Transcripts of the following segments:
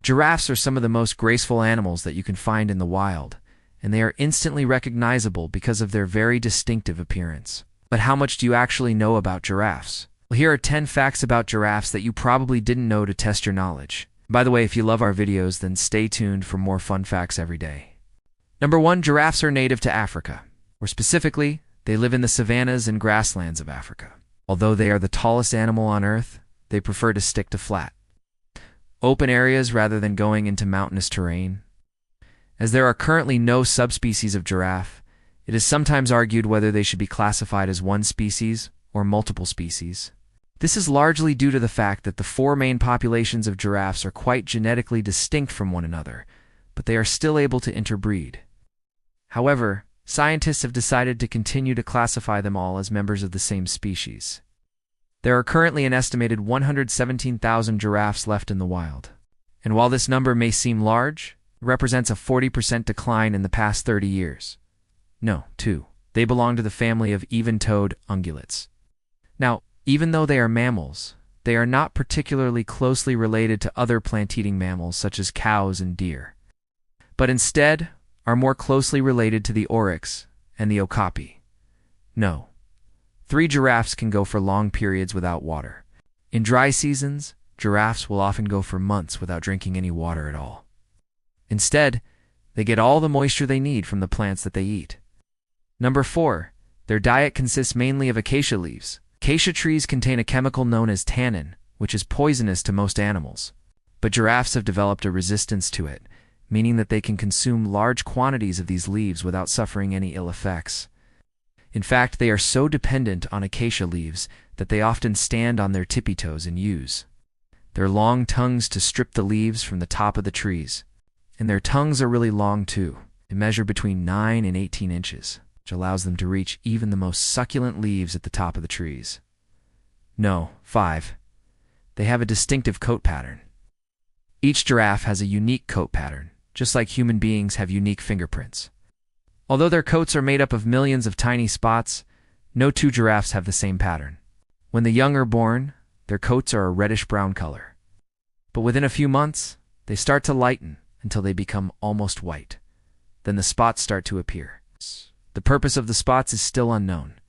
Giraffes are some of the most graceful animals that you can find in the wild, and they are instantly recognizable because of their very distinctive appearance. But how much do you actually know about giraffes? Well, here are 10 facts about giraffes that you probably didn't know to test your knowledge. By the way, if you love our videos, then stay tuned for more fun facts every day. Number 1, giraffes are native to Africa, or specifically, they live in the savannas and grasslands of Africa. Although they are the tallest animal on Earth, they prefer to stick to flat, open areas rather than going into mountainous terrain. As there are currently no subspecies of giraffe, it is sometimes argued whether they should be classified as one species or multiple species. This is largely due to the fact that the 4 main populations of giraffes are quite genetically distinct from one another, but they are still able to interbreed. However, scientists have decided to continue to classify them all as members of the same species. There are currently an estimated 117,000 giraffes left in the wild. And while this number may seem large, it represents a 40% decline in the past 30 years. No, 2. They belong to the family of even-toed ungulates. Now, even though they are mammals, they are not particularly closely related to other plant-eating mammals such as cows and deer, but instead are more closely related to the oryx and the okapi. No. 3 giraffes can go for long periods without water. In dry seasons, giraffes will often go for months without drinking any water at all. Instead, they get all the moisture they need from the plants that they eat. Number 4. Their diet consists mainly of acacia leaves. Acacia trees contain a chemical known as tannin, which is poisonous to most animals. But giraffes have developed a resistance to it, meaning that they can consume large quantities of these leaves without suffering any ill effects. In fact, they are so dependent on acacia leaves that they often stand on their tippy toes and use their long tongues to strip the leaves from the top of the trees. And their tongues are really long too. They measure between 9 and 18 inches, which allows them to reach even the most succulent leaves at the top of the trees. No, 5. They have a distinctive coat pattern. Each giraffe has a unique coat pattern, just like human beings have unique fingerprints. Although their coats are made up of millions of tiny spots, no 2 giraffes have the same pattern. When the young are born, their coats are a reddish-brown color. But within a few months, they start to lighten until they become almost white. Then the spots start to appear. The purpose of the spots is still unknown,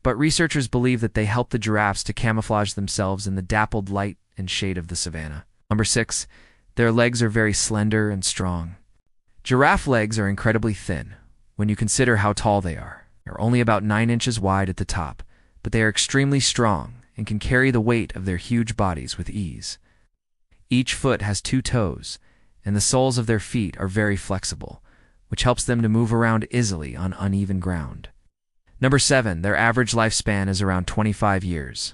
but researchers believe that they help the giraffes to camouflage themselves in the dappled light and shade of the savanna. Number 6. Their legs are very slender and strong. Giraffe legs are incredibly thin when you consider how tall they are. They're only about 9 inches wide at the top, but they are extremely strong and can carry the weight of their huge bodies with ease. Each foot has 2 toes, and the soles of their feet are very flexible, which helps them to move around easily on uneven ground. Number 7. Their average lifespan is around 25 years.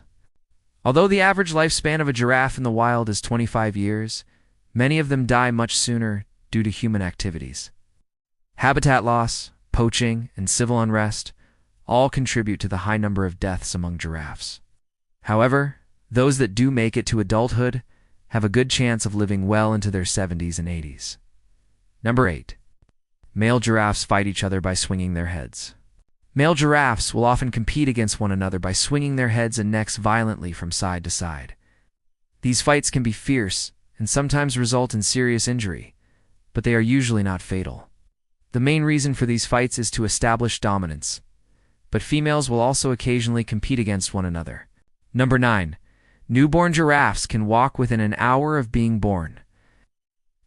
Although the average lifespan of a giraffe in the wild is 25 years, many of them die much sooner due to human activities. Habitat loss, poaching, and civil unrest all contribute to the high number of deaths among giraffes. However, those that do make it to adulthood have a good chance of living well into their 70s and 80s. Number 8. Male giraffes fight each other by swinging their heads. Male giraffes will often compete against one another by swinging their heads and necks violently from side to side. These fights can be fierce and sometimes result in serious injury, but they are usually not fatal. The main reason for these fights is to establish dominance, but females will also occasionally compete against one another. Number 9. Newborn giraffes can walk within an hour of being born.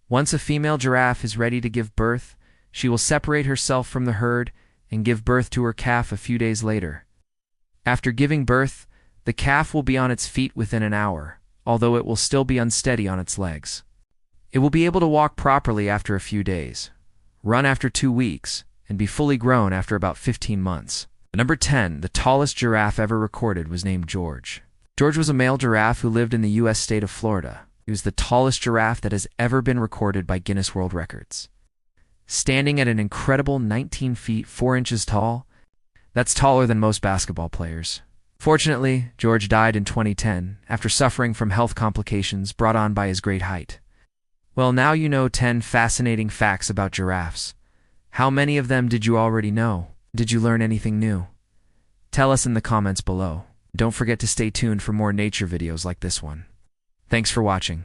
Once a female giraffe is ready to give birth, she will separate herself from the herd and give birth to her calf a few days later. After giving birth, the calf will be on its feet within an hour, although it will still be unsteady on its legs. It will be able to walk properly after a few days, run after 2 weeks, and be fully grown after about 15 months. Number 10. The tallest giraffe ever recorded was named George. George was a male giraffe who lived in the U.S. state of Florida. He was the tallest giraffe that has ever been recorded by Guinness World Records. Standing at an incredible 19 feet 4 inches tall, that's taller than most basketball players. Fortunately, George died in 2010 after suffering from health complications brought on by his great height. Well, now you know 10 fascinating facts about giraffes. How many of them did you already know? Did you learn anything new? Tell us in the comments below. Don't forget to stay tuned for more nature videos like this one. Thanks for watching.